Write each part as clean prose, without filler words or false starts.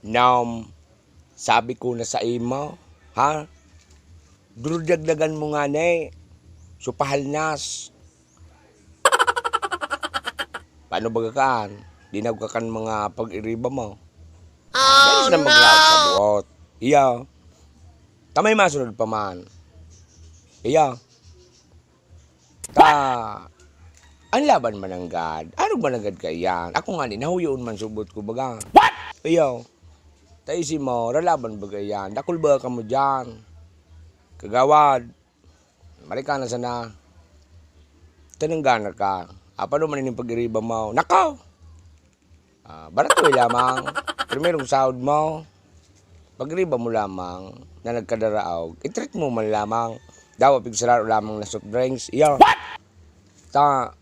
Nam, sabi ko na sa imo, ha? Durudagdagan mo nga ne, supahalnas. Paano bagakaan? Dinag ka kan mga pag-iriba mo. Galis na maglaot sa buot. Iya. Tamay masunod pa man. Iya. Ang laban mananggad. Ano mananggad ka yan? Ako nga ni, nahuyoon man subot ko baga. What? Iya. Taisi mo, ralaban baga yan. Dakul ba ka mo dyan? Kagawad. Marika na sana. Tananggana ka. Paano man yung pag-iriba mo? Nakaw! Baratoy lamang. Primerong sahod mo. Pag-iriba mo lamang na nagkadaraog. I-treat mo man lamang. Dawa pigsararo lamang na soft drinks. Iya. What?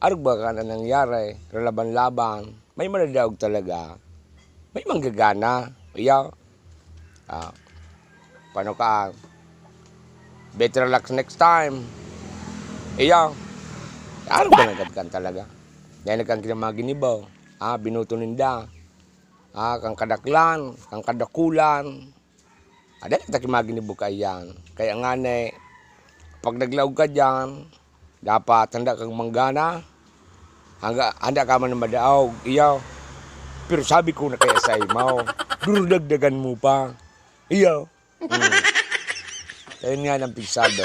Arog ba ka na nangyari? Ralaban-laban. May manadaog talaga. May manggagana. Iya. Paano ka? Better luck next time. Iya. Arog ba nagkadkan talaga? Dahil kang kinamaginibaw. Binuto ninda. Kang kadaklan. Kang kadakulan. Dahil kita kimaginibaw ka yan. Kaya nga ne, pag naglaog ka dyan, dapat handa kang manggana. Handa ka man na madaog. Iya. Pero sabi ko na kaya sa imaw, durudagdagan mo pa. Iya. Kaya nga ng pigsabi,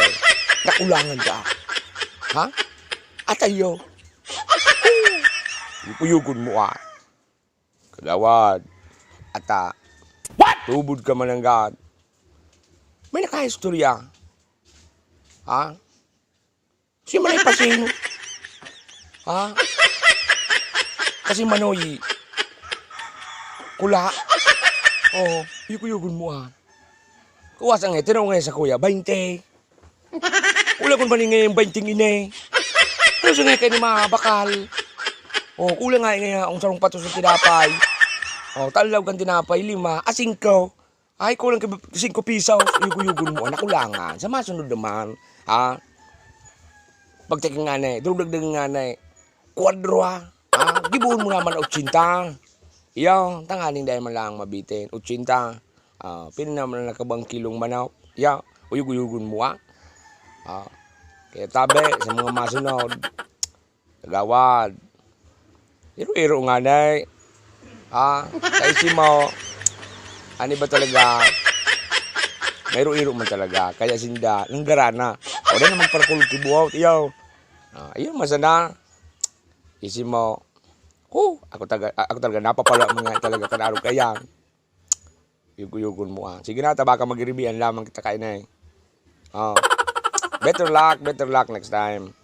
nakulangan ka. Ha? Atayo. Ipuyugon mo Kagawad. Ata. What? Tubod ka mananggad. May nakahistorya. Ha? Si Manay Pasing. Ha? Kasi Manoy. Kula. Oo. Yukuyugon mo Kuwasang tinong ngayon sa kuya. 20. Kula kung maning ngayon 20 ine. Ano sa ngayon kayo ni mga bakal? Kulang nga ngayon ang sarong patos ng tinapay. Talaw kang tinapay. 5. 5. Ay, kulang ka 5 piso. Yukuyugon mo. Nakulangan. Sa masunod naman. Ha? Pagtaking nga na durugdagdag nga na kwadro gibuon mo naman 80. Iya, tangaling dahil man lang mabitin. 80. Pino naman na nakabang kilong manok. Iya, uyug-uyugon mo Kaya tabi sa mga masunod. Kagawad. Iro-iro nga na kaisi mo. Ano ba talaga? Mayro-iro man talaga. Kaya sinda, nanggarana. O na naman para kulog kibuhaw. Iyaw. Ayun, masana. Isi mo, ako talaga napapala mo nga talaga kanaro kaya. Yugo-yugon mo Sige na, baka magiribian lamang kita kain Better luck next time.